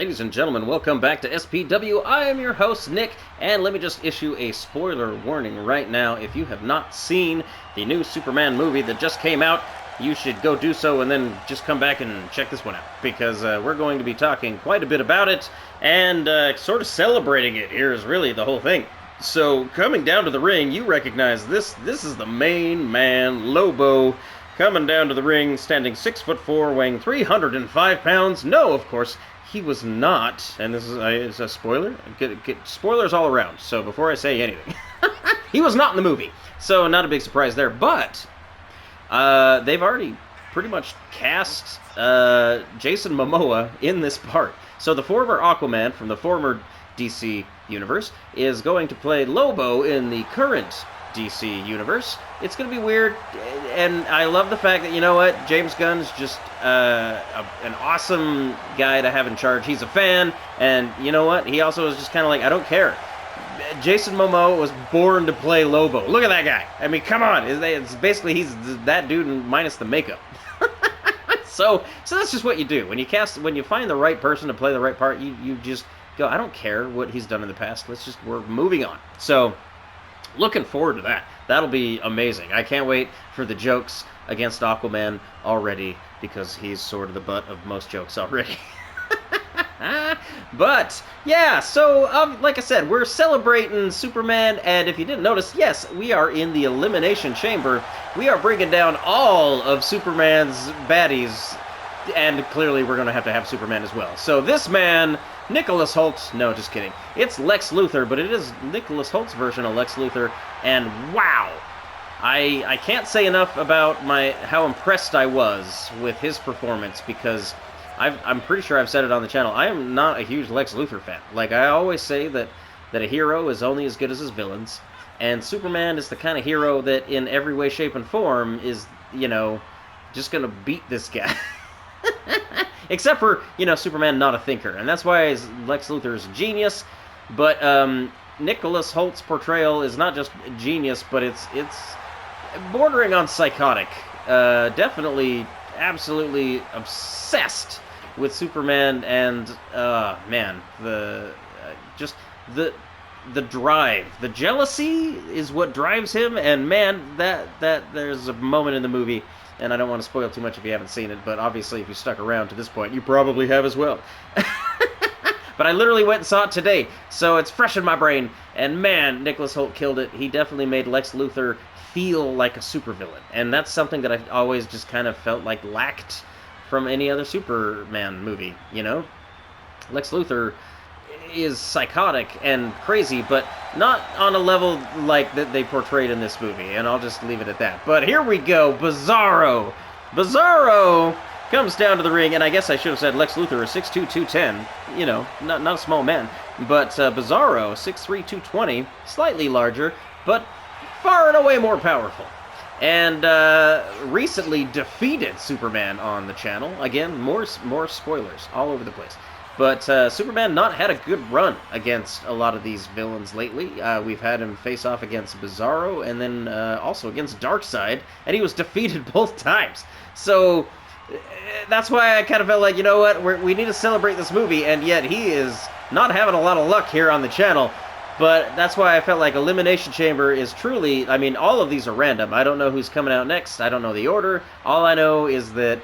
Ladies and gentlemen, welcome back to SPW. I am your host, Nick, and let me just issue a spoiler warning right now. If you have not seen the new Superman movie that just came out, you should go do so and then just come back and check this one out, because we're going to be talking quite a bit about it and sort of celebrating it. Here is really the whole thing. So, coming down to the ring, you recognize this is the main man, Lobo, coming down to the ring, standing 6'4", weighing 305 pounds. No, of course, he was not, and this is a spoiler. Get spoilers all around, so before I say anything. He was not in the movie, so not a big surprise there, but they've already pretty much cast Jason Momoa in this part. So the former Aquaman from the former DC universe is going to play Lobo in the current DC universe. It's going to be weird, and I love the fact that, you know what, James Gunn's just an awesome guy to have in charge. He's a fan, and you know what, he also is just kind of like, I don't care. Jason Momoa was born to play Lobo. Look at that guy. I mean, come on. It's basically, he's that dude minus the makeup. So that's just what you do. When you find the right person to play the right part, you just go, I don't care what he's done in the past. We're moving on. So, looking forward to that. That'll be amazing. I can't wait for the jokes against Aquaman already, because he's sort of the butt of most jokes already. But, yeah, so, like I said, we're celebrating Superman, and if you didn't notice, yes, we are in the Elimination Chamber. We are bringing down all of Superman's baddies, and clearly we're going to have Superman as well. So this man, Nicholas Hoult, no, just kidding. It's Lex Luthor, but it is Nicholas Hoult's version of Lex Luthor, and wow! I can't say enough about how impressed I was with his performance, because I'm pretty sure I've said it on the channel. I am not a huge Lex Luthor fan. Like, I always say that a hero is only as good as his villains, and Superman is the kind of hero that in every way, shape, and form is, you know, just gonna beat this guy. Except for, you know, Superman not a thinker, and that's why Lex Luthor is a genius, but Nicholas Hoult's portrayal is not just genius, but it's bordering on psychotic. Definitely, absolutely obsessed with Superman, and man, the drive, the jealousy is what drives him, and man, that there's a moment in the movie, and I don't want to spoil too much if you haven't seen it, but obviously if you stuck around to this point, you probably have as well. But I literally went and saw it today, so it's fresh in my brain, and man, Nicholas Hoult killed it. He definitely made Lex Luthor feel like a supervillain, and that's something that I've always just kind of felt like lacked from any other Superman movie, you know? Lex Luthor is psychotic and crazy, but not on a level like that they portrayed in this movie, and I'll just leave it at that. But here we go, Bizarro! Bizarro comes down to the ring, and I guess I should have said Lex Luthor is 6'2", 210, you know, not a small man, but Bizarro, 6'3", 220, slightly larger, but far and away more powerful, and recently defeated Superman on the channel. Again, more spoilers all over the place. But Superman not had a good run against a lot of these villains lately. We've had him face off against Bizarro, and then also against Darkseid, and he was defeated both times. So that's why I kind of felt like, you know what, we need to celebrate this movie, and yet he is not having a lot of luck here on the channel. But that's why I felt like Elimination Chamber is truly, I mean, all of these are random. I don't know who's coming out next. I don't know the order. All I know is that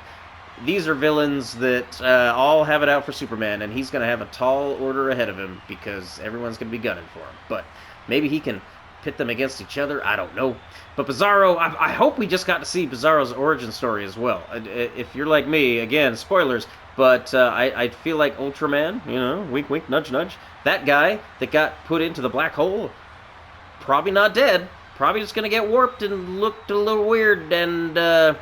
these are villains that all have it out for Superman, and he's going to have a tall order ahead of him, because everyone's going to be gunning for him. But maybe he can pit them against each other. I don't know. But Bizarro, I hope we just got to see Bizarro's origin story as well. If you're like me, again, spoilers, but I feel like Ultraman, you know, wink, wink, nudge, nudge. That guy that got put into the black hole, probably not dead. Probably just going to get warped and looked a little weird, and I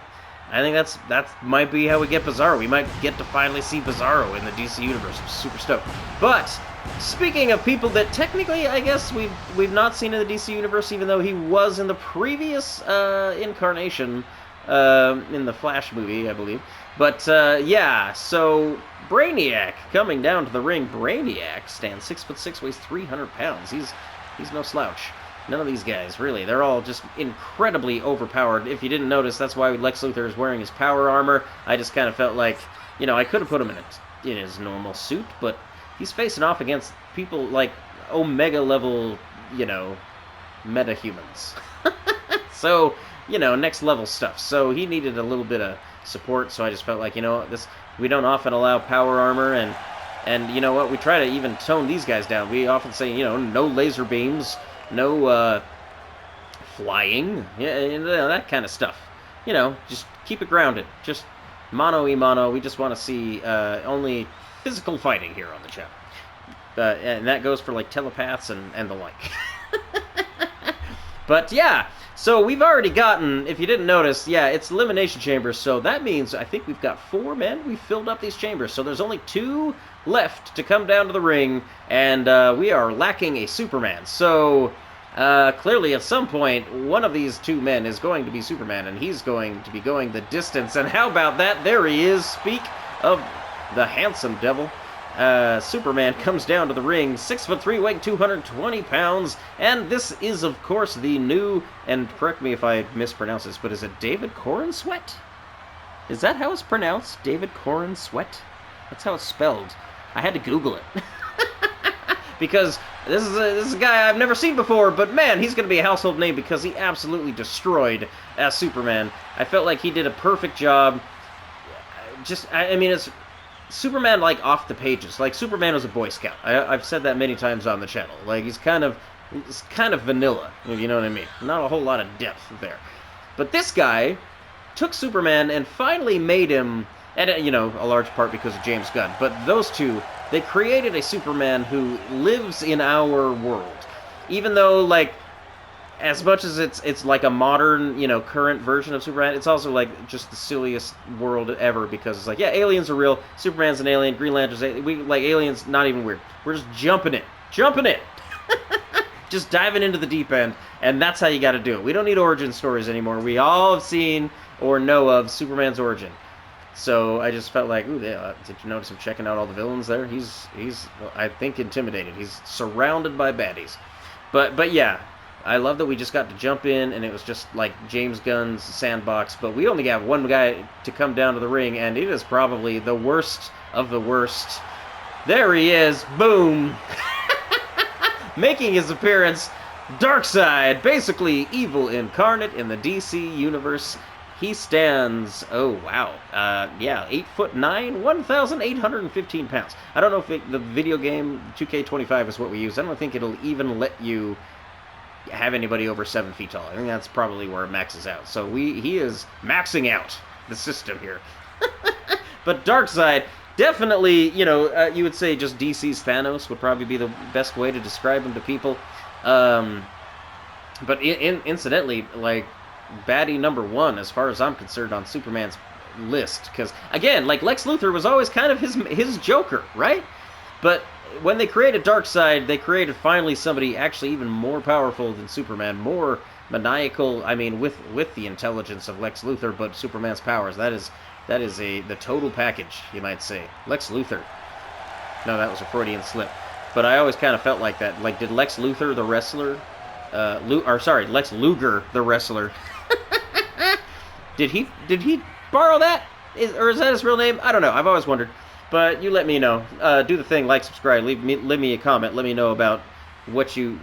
think that might be how we get Bizarro. We might get to finally see Bizarro in the DC universe. I'm super stoked. But speaking of people that technically, I guess, we've not seen in the DC universe, even though he was in the previous incarnation in the Flash movie, I believe. But yeah, so Brainiac coming down to the ring. Brainiac stands 6'6", weighs 300 pounds. He's no slouch. None of these guys, really. They're all just incredibly overpowered. If you didn't notice, that's why Lex Luthor is wearing his power armor. I just kind of felt like, you know, I could have put him in his normal suit, but he's facing off against people like Omega level, meta-humans. So, next level stuff. So he needed a little bit of support, so I just felt like, we don't often allow power armor, and you know what, we try to even tone these guys down. We often say, no laser beams, no flying, that kind of stuff. Just keep it grounded. Just mano-y-mano. We just want to see only physical fighting here on the channel. And that goes for, like, telepaths and the like. But, yeah, so we've already gotten, if you didn't notice, it's Elimination Chamber, so that means I think we've got 4 men. We've filled up these chambers, so there's only 2 left to come down to the ring, and we are lacking a Superman. So, clearly at some point, one of these 2 men is going to be Superman, and he's going to be going the distance, and how about that? There he is. Speak of the handsome devil. Superman comes down to the ring, 6'3", weighing 220 pounds, and this is, of course, the new, and correct me if I mispronounce this, but is it David Corenswet? Is that how it's pronounced? David Corenswet? That's how it's spelled. I had to Google it. Because this is a guy I've never seen before, but man, he's going to be a household name because he absolutely destroyed as Superman. I felt like he did a perfect job. It's Superman, like, off the pages. Like, Superman was a Boy Scout. I've said that many times on the channel. Like, he's kind of vanilla, if you know what I mean. Not a whole lot of depth there. But this guy took Superman and finally made him, and, a large part because of James Gunn. But those two, they created a Superman who lives in our world. Even though, like, as much as it's like a modern, current version of Superman, it's also like just the silliest world ever because it's like, yeah, aliens are real, Superman's an alien, Green Lantern's aliens, not even weird. We're just jumping in. Just diving into the deep end, and that's how you got to do it. We don't need origin stories anymore. We all have seen or know of Superman's origin. So I just felt like, ooh, yeah, did you notice him checking out all the villains there? He's I think, intimidated. He's surrounded by baddies. But yeah. I love that we just got to jump in, and it was just like James Gunn's sandbox, but we only got one guy to come down to the ring, and it is probably the worst of the worst. There he is. Boom. Making his appearance, Darkseid, basically evil incarnate in the DC universe. He stands, 8'9", 1,815 pounds. I don't know if the video game 2K25 is what we use. I don't think it'll even let you have anybody over 7 feet tall. I think that's probably where it maxes out. So he is maxing out the system here. But Darkseid, definitely, you would say just DC's Thanos would probably be the best way to describe him to people. But incidentally, like, baddie number 1, as far as I'm concerned, on Superman's list. Because, again, like, Lex Luthor was always kind of his Joker, right? But when they created Darkseid, they created finally somebody actually even more powerful than Superman, more maniacal. I mean, with the intelligence of Lex Luthor, but Superman's powers. That is the total package, you might say. Lex Luthor. No, that was a Freudian slip. But I always kind of felt like that. Like, did Lex Luthor the wrestler? Lex Luger the wrestler. Did he borrow that? Or is that his real name? I don't know. I've always wondered. But you let me know. Do the thing, like, subscribe, leave me a comment. Let me know about what you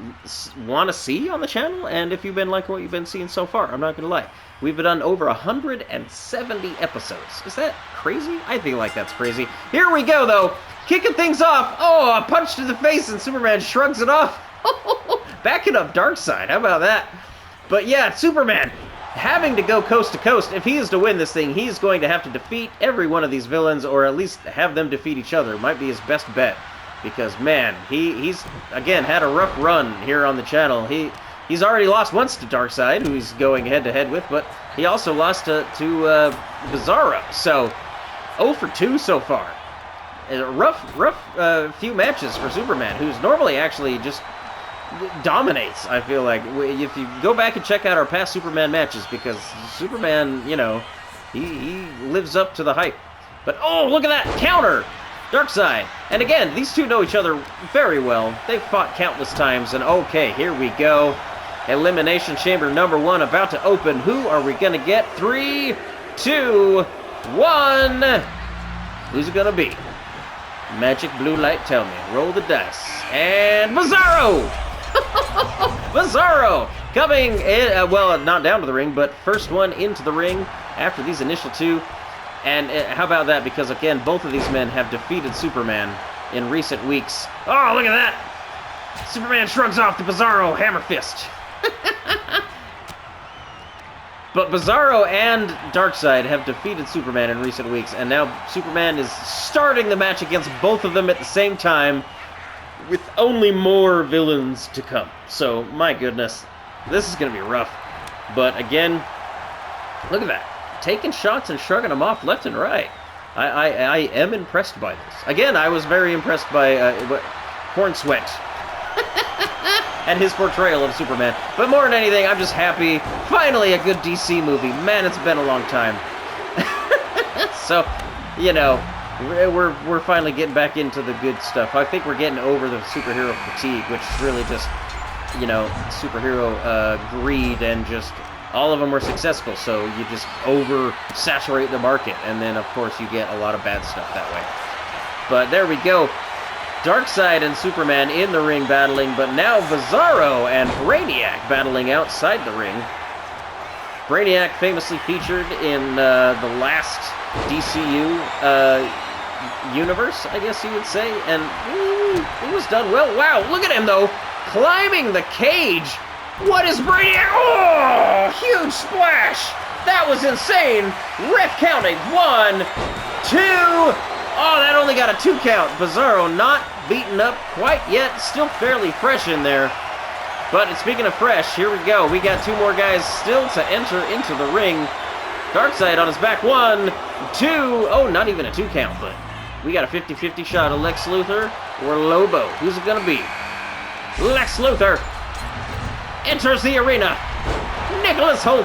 want to see on the channel, and if you've been liking what you've been seeing so far. I'm not going to lie. We've done over 170 episodes. Is that crazy? I feel like that's crazy. Here we go, though. Kicking things off. Oh, a punch to the face, and Superman shrugs it off. Backing up Darkseid. How about that? But yeah, Superman having to go coast to coast. If he is to win this thing, he's going to have to defeat every one of these villains, or at least have them defeat each other. Might be his best bet, because man, he's again had a rough run here on the channel. He's already lost once to Darkseid, who he's going head to head with, but he also lost to Bizarro. So 0 for 2 so far. A rough few matches for Superman, who's normally actually just dominates. I feel like if you go back and check out our past Superman matches, because Superman, he lives up to the hype. But oh, look at that counter, Darkseid. And again, these two know each other very well. They've fought countless times. And okay, here we go. Elimination Chamber number 1 about to open. Who are we gonna get? 3, 2, 1. Who's it gonna be? Magic blue light, tell me. Roll the dice. And Bizarro! Bizarro! Coming in, well, not down to the ring, but first one into the ring after these initial two. And how about that? Because, again, both of these men have defeated Superman in recent weeks. Oh, look at that! Superman shrugs off the Bizarro hammer fist. But Bizarro and Darkseid have defeated Superman in recent weeks, and now Superman is starting the match against both of them at the same time, with only more villains to come. So, my goodness, this is going to be rough. But again, look at that. Taking shots and shrugging them off left and right. I am impressed by this. Again, I was very impressed by Hornsweat and his portrayal of Superman. But more than anything, I'm just happy. Finally, a good DC movie. Man, it's been a long time. So, you know, we're finally getting back into the good stuff. I think we're getting over the superhero fatigue, which is really just, you know, superhero greed, and just all of them were successful, so you just oversaturate the market, and then, of course, you get a lot of bad stuff that way. But there we go. Darkseid and Superman in the ring battling, but now Bizarro and Brainiac battling outside the ring. Brainiac famously featured in the last DCU universe, I guess you would say, and it was done well. Wow, look at him, though, climbing the cage. What is Brainiac? Oh, huge splash. That was insane. Ref counting. 1, 2. Oh, that only got a 2 count. Bizarro not beaten up quite yet. Still fairly fresh in there. But speaking of fresh, here we go. We got 2 more guys still to enter into the ring. Darkseid on his back. 1, 2. Oh, not even a 2 count, but we got a 50-50 shot of Lex Luthor or Lobo. Who's it going to be? Lex Luthor enters the arena. Nicholas Holt.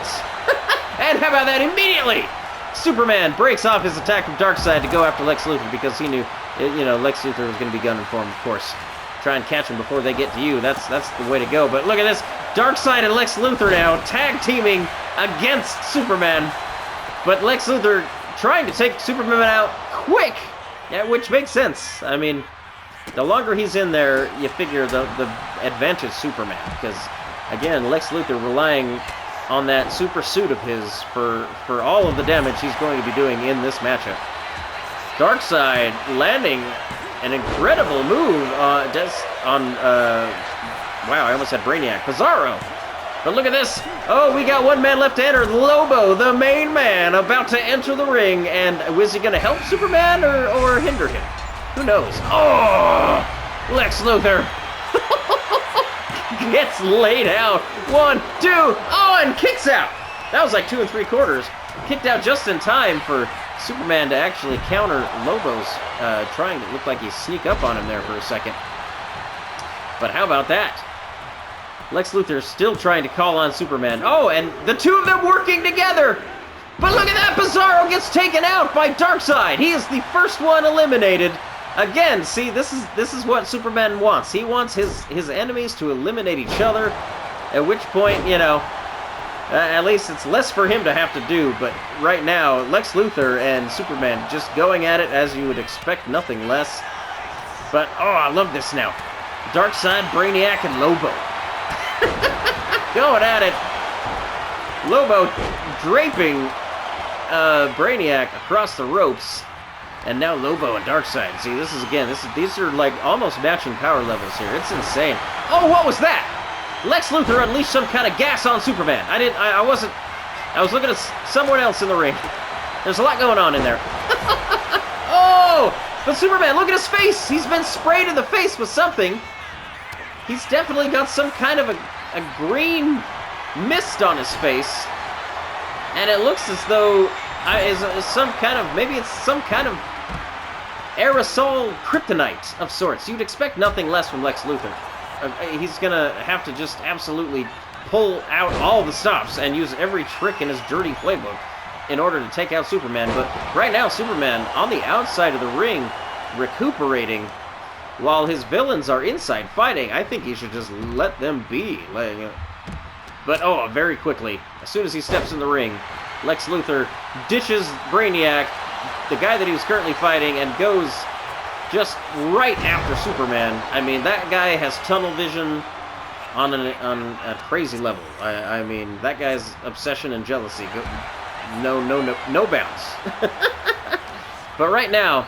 And how about that? Immediately, Superman breaks off his attack from Darkseid to go after Lex Luthor, because he knew, you know, Lex Luthor was going to be gunning for him, of course. Try and catch him before they get to you. That's the way to go. But look at this. Darkseid and Lex Luthor now tag teaming against Superman. But Lex Luthor trying to take Superman out quick, yeah, which makes sense. I mean, the longer he's in there, you figure the advantage Superman, because, again, Lex Luthor relying on that super suit of his for all of the damage he's going to be doing in this matchup. Darkseid landing an incredible move on wow, I almost said Brainiac. Bizarro. But look at this. Oh, we got 1 man left to enter. Lobo, the main man, about to enter the ring. And was he going to help Superman or hinder him? Who knows? Oh, Lex Luthor gets laid out. 1, 2, oh, and kicks out. That was like 2 3/4. Kicked out just in time for Superman to actually counter Lobo's trying to look like he sneak up on him there for a second. But how about that? Lex Luthor still trying to call on Superman. Oh, and the 2 of them working together. But look at that. Bizarro gets taken out by Darkseid. He is the first one eliminated. Again, see, this is what Superman wants. He wants his enemies to eliminate each other, at which point, you know, at least it's less for him to have to do. But right now, Lex Luthor and Superman just going at it as you would expect, nothing less. But, oh, I love this now. Darkseid, Brainiac, and Lobo. Going at it. Lobo draping Brainiac across the ropes. And now Lobo and Darkseid. See, this is, again, these are like almost matching power levels here. It's insane. Oh, what was that? Lex Luthor unleashed some kind of gas on Superman. I was looking at someone else in the ring. There's a lot going on in there. Oh, but Superman, look at his face. He's been sprayed in the face with something. He's definitely got some kind of a green mist on his face. And it looks as though is some kind of, maybe it's some kind of aerosol kryptonite of sorts. You'd expect nothing less from Lex Luthor. He's gonna have to just absolutely pull out all the stops and use every trick in his dirty playbook in order to take out Superman. But right now, Superman on the outside of the ring, recuperating, while his villains are inside fighting. I think he should just let them be. But, oh, very quickly, as soon as he steps in the ring, Lex Luthor ditches Brainiac, the guy that he was currently fighting, and goes just right after Superman. I mean, that guy has tunnel vision on a crazy level. I mean, that guy's obsession and jealousy no bounds. But right now,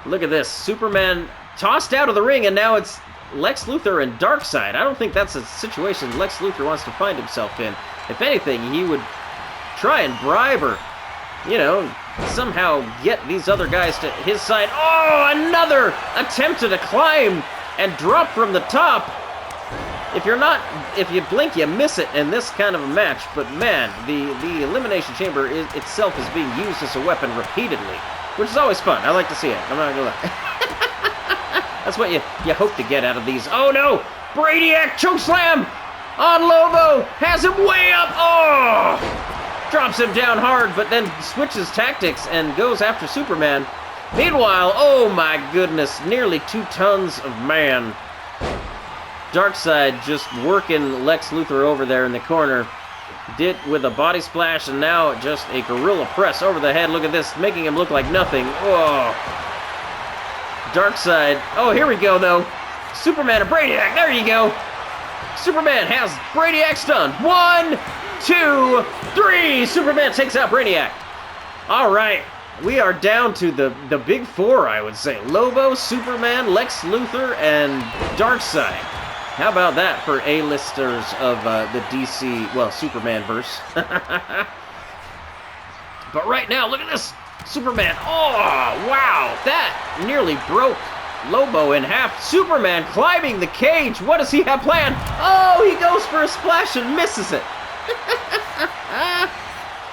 look at this. Superman tossed out of the ring, and now it's Lex Luthor and Darkseid. I don't think that's a situation Lex Luthor wants to find himself in. If anything, he would try and bribe or, you know, somehow get these other guys to his side. Oh, another attempt to climb and drop from the top. If you blink, you miss it in this kind of a match. But man, the Elimination Chamber itself is being used as a weapon repeatedly, which is always fun. I like to see it. I'm not gonna lie. That's what you hope to get out of these. Oh no! Brainiac chokeslam on Lobo, has him way up. Oh! Drops him down hard, but then switches tactics and goes after Superman. Meanwhile, oh my goodness, nearly 2 tons of man. Darkseid just working Lex Luthor over there in the corner. Did with a body splash, and now just a gorilla press over the head. Look at this, making him look like nothing. Whoa. Darkseid. Oh, here we go, though. Superman and Brainiac. There you go. Superman has Brainiac stunned. 1, 2, 3. Superman takes out Brainiac. All right. We are down to the big 4, I would say. Lobo, Superman, Lex Luthor, and Darkseid. How about that for A-listers of the DC, well, Superman-verse. But right now, look at this. Superman. Oh, wow. That nearly broke Lobo in half. Superman climbing the cage. What does he have planned? Oh, he goes for a splash and misses it.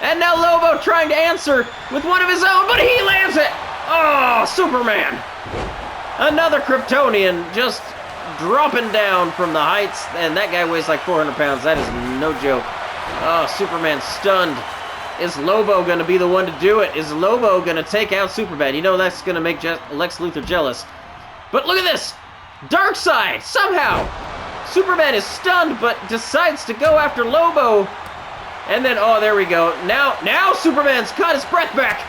And now Lobo trying to answer with one of his own, but he lands it. Oh, Superman. Another Kryptonian just dropping down from the heights, and that guy weighs like 400 pounds. That is no joke. Oh, Superman stunned. Is Lobo going to be the one to do it? Is Lobo going to take out Superman? You know that's going to make Lex Luthor jealous. But look at this. Darkseid, somehow. Superman is stunned, but decides to go after Lobo. And then, oh, there we go. Now Superman's caught his breath back.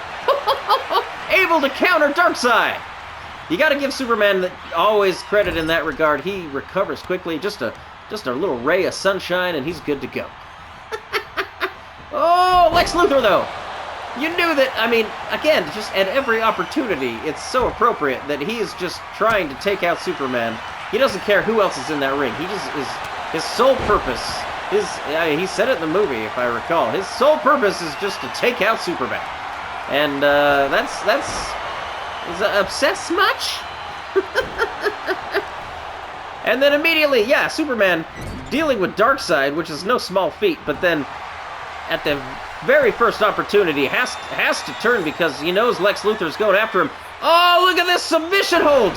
Able to counter Darkseid. You got to give Superman always credit in that regard. He recovers quickly. Just a little ray of sunshine, and he's good to go. Oh, Lex Luthor, though. You knew that, I mean, again, just at every opportunity, it's so appropriate that he is just trying to take out Superman. He doesn't care who else is in that ring. He just is, his sole purpose, he said it in the movie, if I recall, his sole purpose is just to take out Superman. And is obsessed much? And then immediately, yeah, Superman dealing with Darkseid, which is no small feat, but then at the very first opportunity has to turn because he knows Lex Luthor's going after him. Oh, look at this submission hold!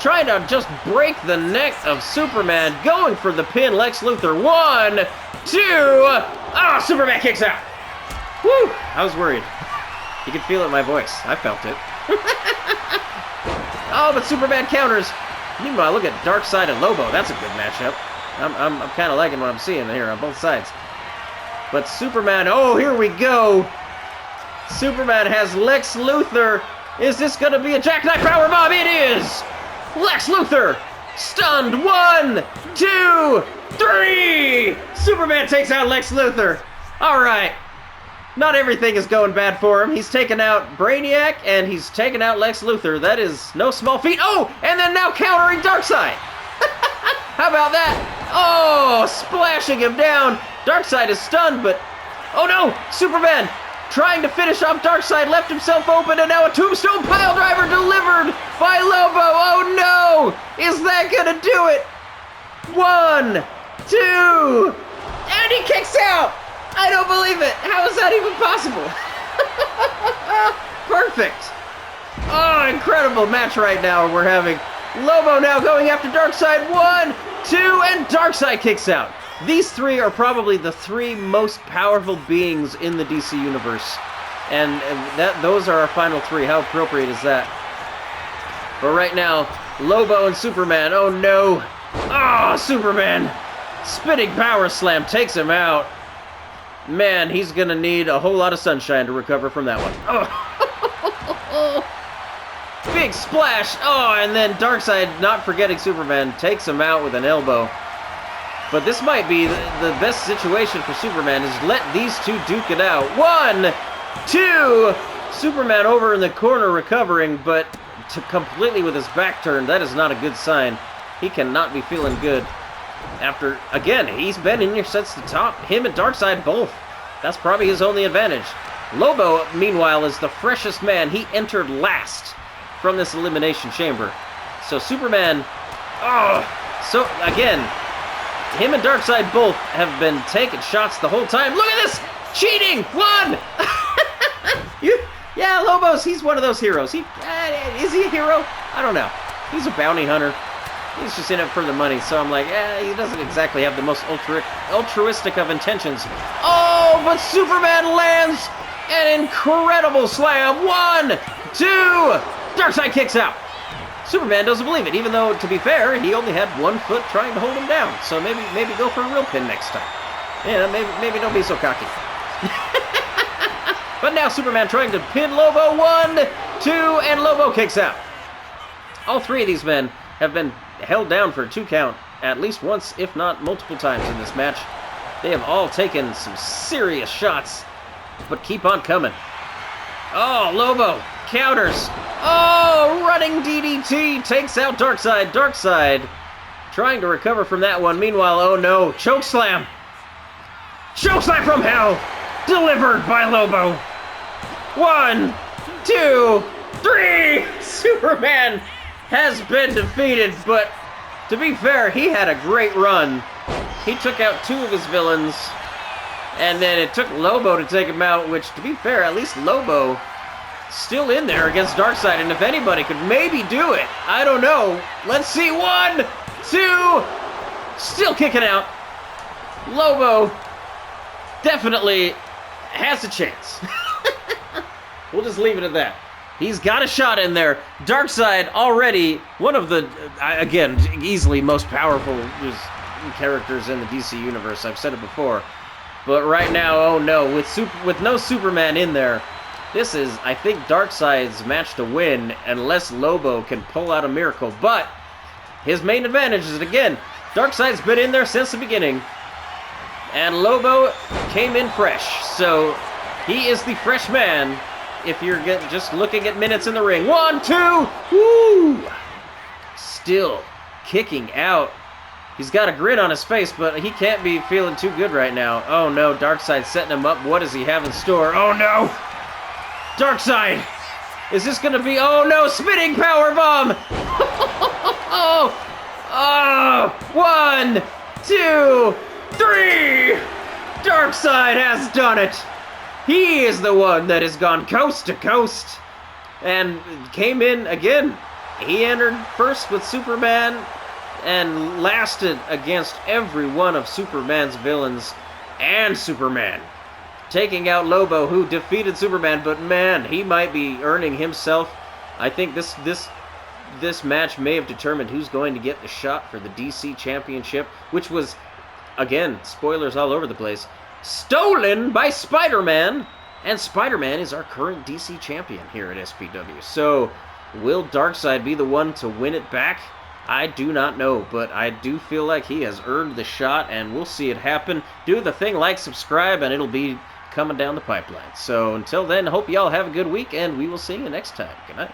Trying to just break the neck of Superman, going for the pin. Lex Luthor, 1, 2, oh, Superman kicks out. Woo! I was worried. You could feel it in my voice. I felt it. Oh, but Superman counters. Meanwhile, look at Darkseid and Lobo. That's a good matchup. I'm kind of liking what I'm seeing here on both sides. But Superman, oh, here we go. Superman has Lex Luthor. Is this going to be a jackknife powerbomb? It is. Lex Luthor stunned. 1, 2, 3. Superman takes out Lex Luthor. All right. Not everything is going bad for him. He's taken out Brainiac, and he's taken out Lex Luthor. That is no small feat. Oh, and then now countering Darkseid. How about that? Oh, splashing him down. Darkseid is stunned, but... oh no! Superman, trying to finish off Darkseid, left himself open, and now a tombstone piledriver delivered by Lobo. Oh no! Is that gonna do it? 1, 2... and he kicks out! I don't believe it! How is that even possible? Perfect! Oh, incredible match right now we're having. Lobo now going after Darkseid. 1, 2, and Darkseid kicks out. These 3 are probably the 3 most powerful beings in the DC universe. And those are our final 3. How appropriate is that? But right now, Lobo and Superman. Oh no! Oh, Superman! Spinning power slam takes him out. Man, he's gonna need a whole lot of sunshine to recover from that one. Oh. Big splash. Oh, and then Darkseid, not forgetting Superman, takes him out with an elbow. But this might be the best situation for Superman, is let these two duke it out. 1, 2. Superman over in the corner recovering, but completely with his back turned. That is not a good sign. He cannot be feeling good. After, again, he's been in here since the top. Him and Darkseid both. That's probably his only advantage. Lobo, meanwhile, is the freshest man. He entered last from this Elimination Chamber. So Superman, so again, him and Darkseid both have been taking shots the whole time. Look at this! Cheating! 1! Yeah, Lobo's, he's one of those heroes. Is he a hero? I don't know. He's a bounty hunter. He's just in it for the money, so I'm like, he doesn't exactly have the most altruistic of intentions. Oh, but Superman lands an incredible slam. 1, 2, Darkseid kicks out. Superman doesn't believe it, even though, to be fair, he only had 1 foot trying to hold him down. So maybe go for a real pin next time. Yeah, maybe don't be so cocky. But now Superman trying to pin Lobo. 1, 2, and Lobo kicks out. All 3 of these men have been held down for a 2 count at least once, if not multiple times in this match. They have all taken some serious shots, but keep on coming. Oh, Lobo counters. Oh, running DDT takes out Darkseid. Darkseid trying to recover from that one. Meanwhile, oh no, chokeslam. Chokeslam from hell, delivered by Lobo. 1, 2, 3. Superman has been defeated, but to be fair, he had a great run. He took out 2 of his villains, and then it took Lobo to take him out, which, to be fair, at least Lobo still in there against Darkseid, and if anybody could maybe do it, I don't know. Let's see. 1, 2, still kicking out. Lobo definitely has a chance. We'll just leave it at that. He's got a shot in there. Darkseid already one of the, again, easily most powerful characters in the DC universe. I've said it before. But right now, oh no, with no Superman in there, this is, I think, Darkseid's match to win unless Lobo can pull out a miracle. But his main advantage is, again, Darkseid's been in there since the beginning. And Lobo came in fresh. So he is the fresh man. If you're just looking at minutes in the ring. 1, 2, woo! Still kicking out. He's got a grin on his face, but he can't be feeling too good right now. Oh no, Darkseid setting him up. What does he have in store? Oh no! Darkseid! Is this gonna be, oh no, spinning power bomb! Oh! 1, 2, 3! Darkseid has done it! He is the one that has gone coast to coast and came in again. He entered first with Superman and lasted against every one of Superman's villains and Superman, taking out Lobo, who defeated Superman, but man, he might be earning himself. I think this match may have determined who's going to get the shot for the DC Championship, which was, again, spoilers all over the place, stolen by Spider-Man, and Spider-Man is our current DC champion here at SPW. So, will Darkseid be the one to win it back? I do not know, but I do feel like he has earned the shot, and we'll see it happen. Do the thing, like, subscribe, and it'll be coming down the pipeline. So, until then, hope y'all have a good week, and we will see you next time. Good night.